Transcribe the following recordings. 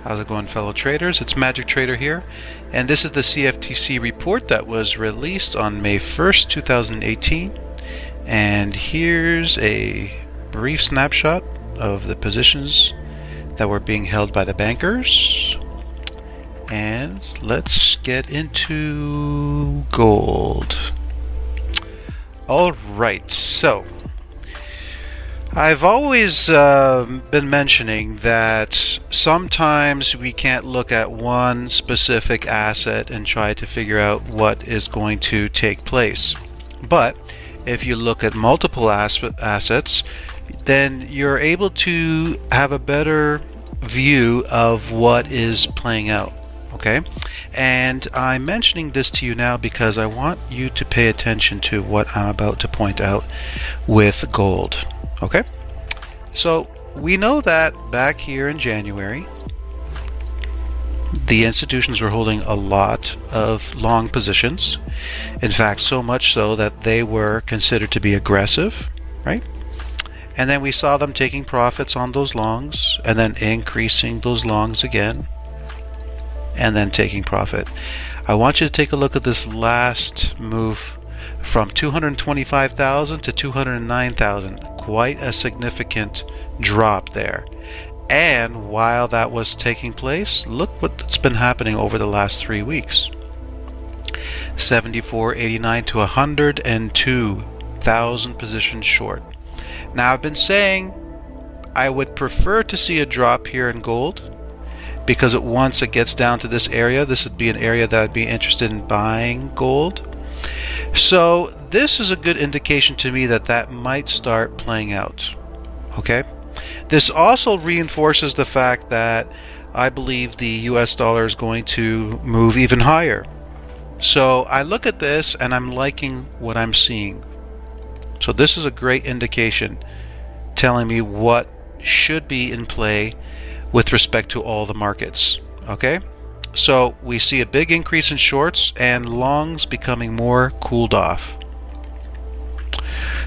How's it going, fellow traders? It's Magic Trader here, and this is the CFTC report that was released on May 1st, 2018. And here's a brief snapshot of the positions that were being held by the bankers. And let's get into gold. All right, so I've always been mentioning that sometimes we can't look at one specific asset and try to figure out what is going to take place. But if you look at multiple assets, then you're able to have a better view of what is playing out. Okay, and I'm mentioning this to you now because I want you to pay attention to what I'm about to point out with gold. Okay, so we know that back here in January, the institutions were holding a lot of long positions. In fact, so much so that they were considered to be aggressive, right? And then we saw them taking profits on those longs and then increasing those longs again and then taking profit. I want you to take a look at this last move from 225,000 to 209,000. Quite a significant drop there. And while that was taking place, look what's been happening over the last 3 weeks. 74.89 to 102,000 positions short. Now, I've been saying I would prefer to see a drop here in gold, because once it gets down to this area, this would be an area that I'd be interested in buying gold. So this is a good indication to me that that might start playing out. Okay, this also reinforces the fact that I believe the US dollar is going to move even higher. So I look at this and I'm liking what I'm seeing. So this is a great indication telling me what should be in play with respect to all the markets. Okay, so we see a big increase in shorts and longs becoming more cooled off.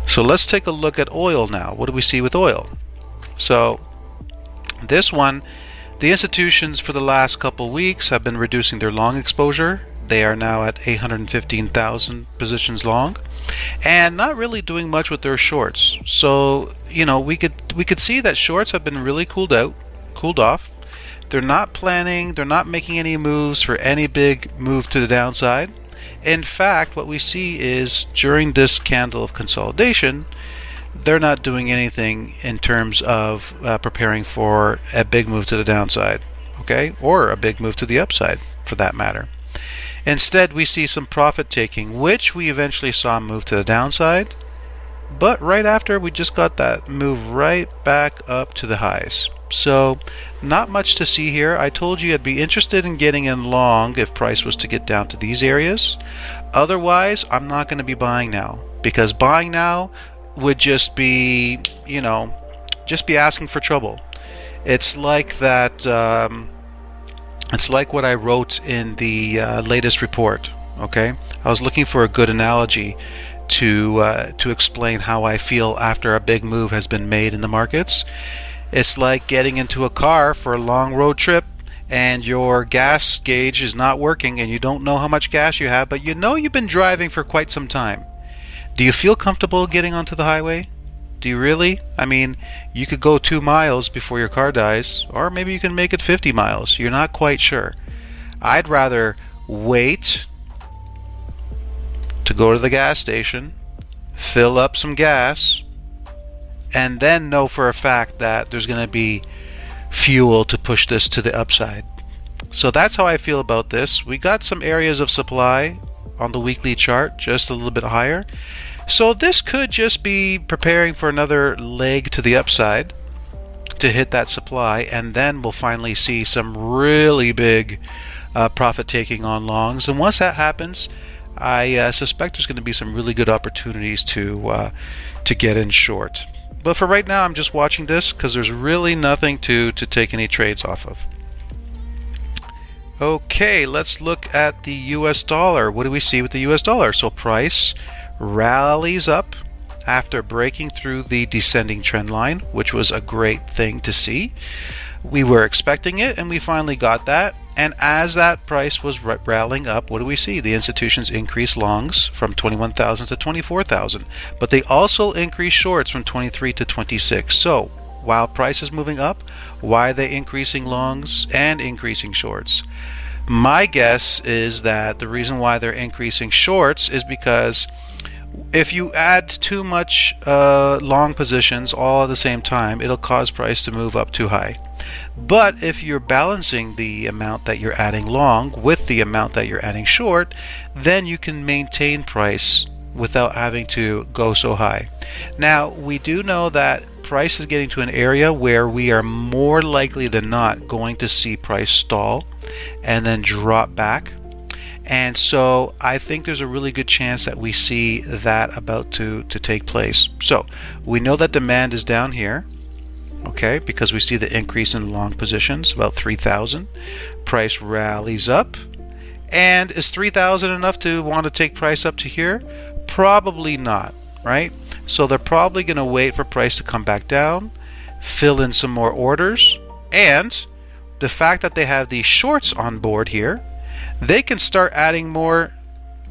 So let's take a look at oil now. What do we see with oil? So this one, the institutions for the last couple weeks have been reducing their long exposure. They are now at 815,000 positions long and not really doing much with their shorts. So, you know, we could see that shorts have been really cooled off. They're not planning, they're not making any moves for any big move to the downside. In fact, what we see is during this candle of consolidation, they're not doing anything in terms of preparing for a big move to the downside, okay, or a big move to the upside for that matter. Instead, we see some profit taking, which we eventually saw move to the downside, but right after we just got that move right back up to the highs. So not much to see here. I told you I'd be interested in getting in long if price was to get down to these areas. Otherwise, I'm not going to be buying now, because buying now would just be, you know, just be asking for trouble. It's like that. It's like what I wrote in the latest report. Okay, I was looking for a good analogy to explain how I feel after a big move has been made in the markets. It's like getting into a car for a long road trip and your gas gauge is not working and you don't know how much gas you have, but you know you've been driving for quite some time. Do you feel comfortable getting onto the highway? Do you really? I mean, you could go 2 miles before your car dies, or maybe you can make it 50 miles. You're not quite sure. I'd rather wait to go to the gas station, fill up some gas, and then know for a fact that there's going to be fuel to push this to the upside. So that's how I feel about this. We got some areas of supply on the weekly chart, just a little bit higher. So this could just be preparing for another leg to the upside to hit that supply, and then we'll finally see some really big profit taking on longs. And once that happens, I suspect there's going to be some really good opportunities to get in short. But for right now, I'm just watching this because there's really nothing to take any trades off of. Okay, let's look at the US dollar. What do we see with the US dollar? So price rallies up after breaking through the descending trend line, which was a great thing to see. We were expecting it, and we finally got that. And as that price was rallying up, what do we see? The institutions increased longs from 21,000 to 24,000, but they also increased shorts from 23 to 26. So while price is moving up, why are they increasing longs and increasing shorts? My guess is that the reason why they're increasing shorts is because if you add too much long positions all at the same time, it'll cause price to move up too high. But if you're balancing the amount that you're adding long with the amount that you're adding short, then you can maintain price without having to go so high. Now, we do know that price is getting to an area where we are more likely than not going to see price stall and then drop back. And so I think there's a really good chance that we see that about to take place. So we know that demand is down here, okay, because we see the increase in long positions, about 3,000. Price rallies up. And is 3,000 enough to want to take price up to here? Probably not, right? So they're probably going to wait for price to come back down, fill in some more orders, and the fact that they have these shorts on board here, they can start adding more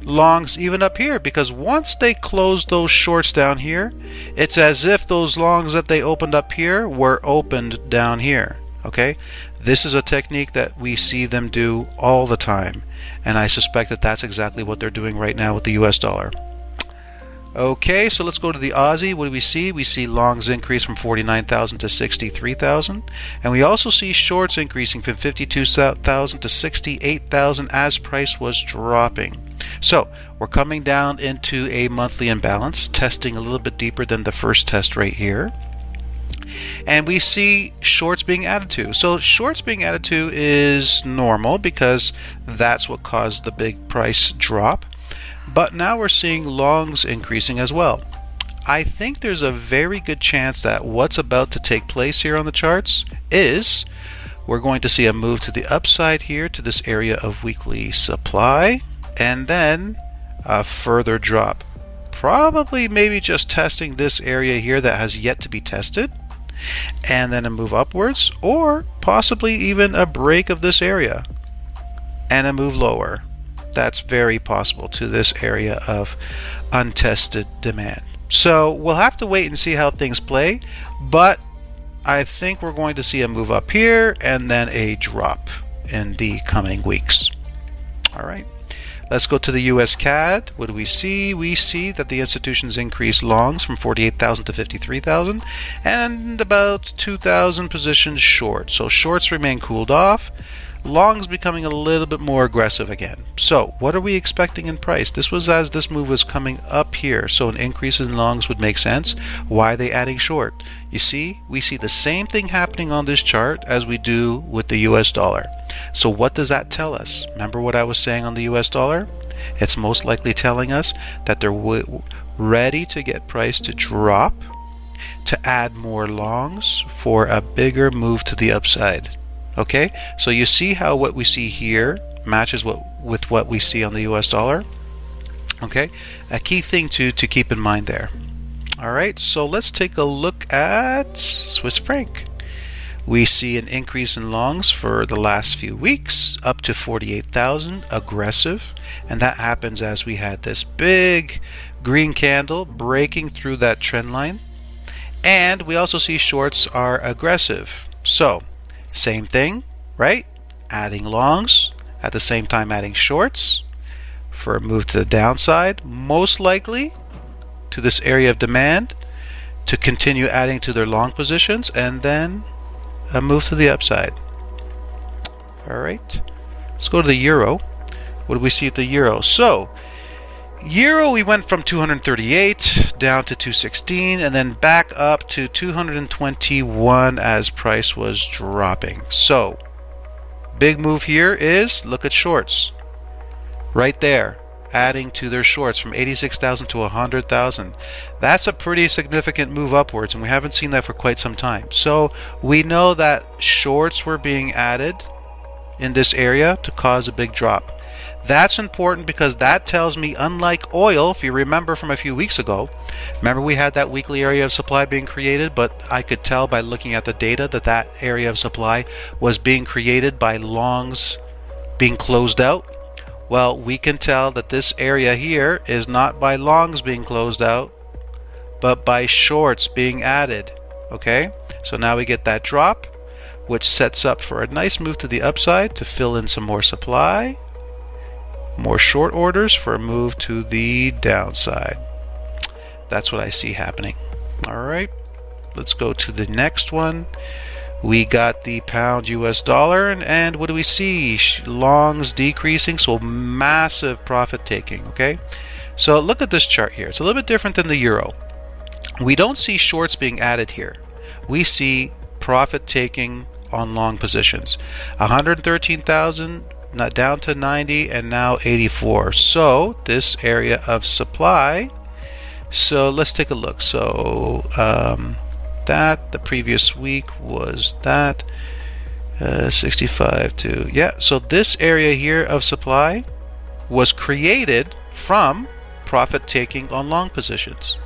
longs even up here, because once they close those shorts down here, it's as if those longs that they opened up here were opened down here. Okay, this is a technique that we see them do all the time, and I suspect that that's exactly what they're doing right now with the US dollar. Okay, so let's go to the Aussie. What do we see? We see longs increase from 49,000 to 63,000, and we also see shorts increasing from 52,000 to 68,000 as price was dropping. So we're coming down into a monthly imbalance, testing a little bit deeper than the first test right here. And we see shorts being added to. So shorts being added to is normal because that's what caused the big price drop. But now we're seeing longs increasing as well. I think there's a very good chance that what's about to take place here on the charts is we're going to see a move to the upside here to this area of weekly supply, and then a further drop. Probably maybe just testing this area here that has yet to be tested, and then a move upwards, or possibly even a break of this area and a move lower. That's very possible to this area of untested demand. So we'll have to wait and see how things play, but I think we're going to see a move up here and then a drop in the coming weeks. All right, let's go to the US CAD. What do we see? We see that the institutions increased longs from 48,000 to 53,000 and about 2,000 positions short. So shorts remain cooled off. Longs becoming a little bit more aggressive again. So what are we expecting in price? This was as this move was coming up here, so an increase in longs would make sense. Why are they adding short? You see, we see the same thing happening on this chart as we do with the US dollar. So what does that tell us? Remember what I was saying on the US dollar? It's most likely telling us that they're ready to get price to drop, to add more longs for a bigger move to the upside. Okay, so you see how what we see here matches with what we see on the US dollar. Okay, a key thing to keep in mind there. All right, so let's take a look at Swiss franc. We see an increase in longs for the last few weeks, up to 48,000, aggressive, and that happens as we had this big green candle breaking through that trend line, and we also see shorts are aggressive. So same thing, right? Adding longs, at the same time adding shorts for a move to the downside, most likely to this area of demand, to continue adding to their long positions, and then a move to the upside. All right, let's go to the euro. What do we see at the euro? So euro, we went from 238 down to 216 and then back up to 221 as price was dropping. So big move here is, look at shorts right there, adding to their shorts from 86,000 to 100,000. That's a pretty significant move upwards, and we haven't seen that for quite some time. So we know that shorts were being added in this area to cause a big drop. That's important because that tells me, unlike oil, if you remember from a few weeks ago, remember we had that weekly area of supply being created, but I could tell by looking at the data that that area of supply was being created by longs being closed out. Well, we can tell that this area here is not by longs being closed out, but by shorts being added. Okay, so now we get that drop, which sets up for a nice move to the upside to fill in some more supply. More short orders for a move to the downside. That's what I see happening. All right, let's go to the next one. We got the pound US dollar, and what do we see? Longs decreasing, so massive profit taking. Okay, so look at this chart here. It's a little bit different than the euro. We don't see shorts being added here. We see profit taking on long positions. 113,000 down to 90, and now 84. So this area of supply, so let's take a look. So that the previous week was that 65 to, yeah, so this area here of supply was created from profit taking on long positions.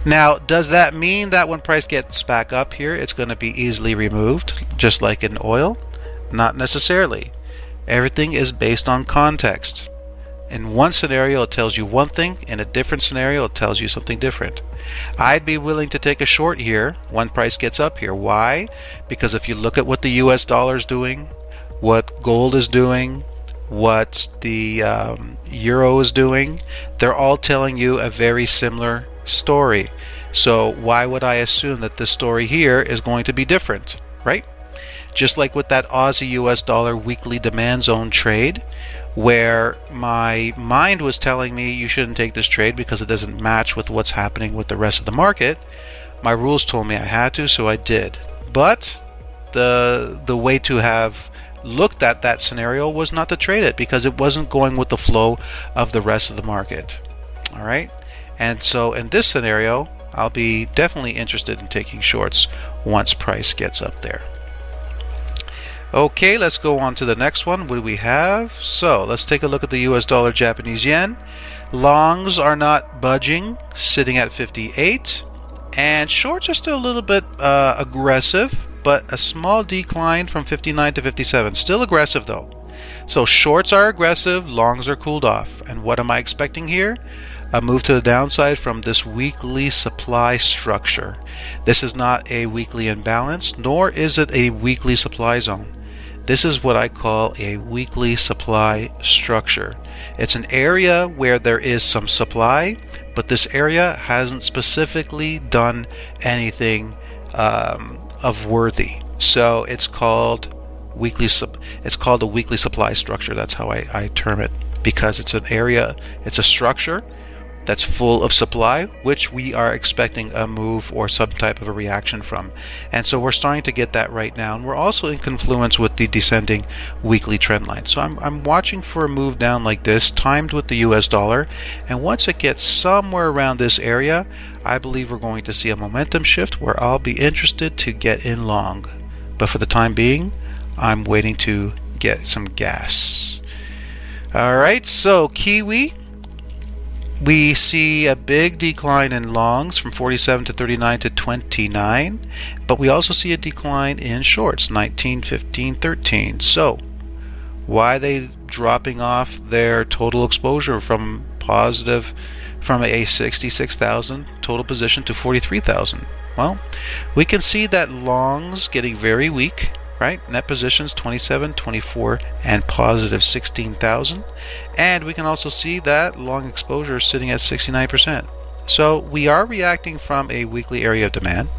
Now, does that mean that when price gets back up here it's going to be easily removed just like in oil? Not necessarily. Everything is based on context. In one scenario it tells you one thing, in a different scenario it tells you something different. I'd be willing to take a short here when price gets up here. Why? Because if you look at what the US dollar is doing, what gold is doing, what the euro is doing, they're all telling you a very similar story. So why would I assume that this story here is going to be different, right? Just like with that Aussie US dollar weekly demand zone trade, where my mind was telling me you shouldn't take this trade because it doesn't match with what's happening with the rest of the market. My rules told me I had to, so I did. But the way to have looked at that scenario was not to trade it because it wasn't going with the flow of the rest of the market. All right, and so in this scenario I'll be definitely interested in taking shorts once price gets up there. Okay, let's go on to the next one. What do we have? So let's take a look at the US dollar Japanese yen. Longs are not budging, sitting at 58, and shorts are still a little bit aggressive, but a small decline from 59 to 57. Still aggressive though. So shorts are aggressive, longs are cooled off. And what am I expecting here? A move to the downside from this weekly supply structure. This is not a weekly imbalance, nor is it a weekly supply zone. This is what I call a weekly supply structure. It's an area where there is some supply, but this area hasn't specifically done anything of worthy. So it's called weekly. It's called a weekly supply structure. That's how I term it, because it's an area. It's a structure that's full of supply, which we are expecting a move or some type of a reaction from. And so we're starting to get that right now, and we're also in confluence with the descending weekly trend line. So I'm watching for a move down like this, timed with the US dollar, and once it gets somewhere around this area, I believe we're going to see a momentum shift where I'll be interested to get in long. But for the time being, I'm waiting to get some gas. Alright, so Kiwi, we see a big decline in longs from 47 to 39 to 29, but we also see a decline in shorts, 19, 15, 13. So why are they dropping off their total exposure from a 66,000 total position to 43,000? Well, we can see that longs getting very weak, right? Net positions 27, 24, and positive 16,000. And we can also see that long exposure is sitting at 69%. So we are reacting from a weekly area of demand.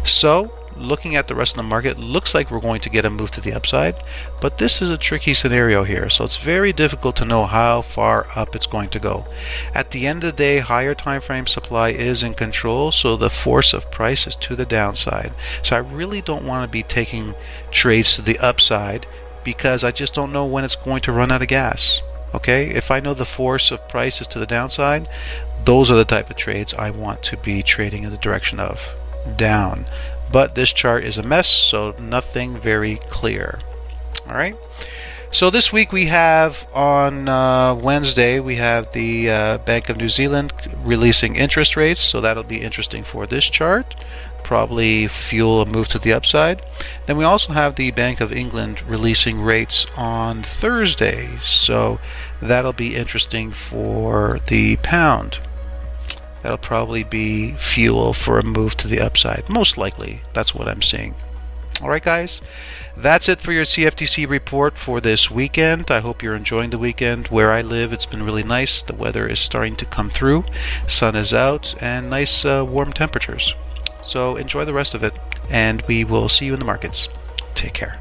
So looking at the rest of the market, looks like we're going to get a move to the upside, but this is a tricky scenario here, so it's very difficult to know how far up it's going to go. At the end of the day, higher time frame supply is in control, so the force of price is to the downside. So I really don't want to be taking trades to the upside because I just don't know when it's going to run out of gas. Okay, if I know the force of price is to the downside, those are the type of trades I want to be trading in the direction of down. But this chart is a mess, so nothing very clear. All right, So this week we have on Wednesday, we have the Bank of New Zealand releasing interest rates, so that'll be interesting for this chart. Probably fuel a move to the upside. Then we also have the Bank of England releasing rates on Thursday, so that'll be interesting for the pound. That'll probably be fuel for a move to the upside, most likely. That's what I'm seeing. Alright guys, that's it for your CFTC report for this weekend. I hope you're enjoying the weekend. Where I live, it's been really nice. The weather is starting to come through. Sun is out and nice warm temperatures. So enjoy the rest of it, and we will see you in the markets. Take care.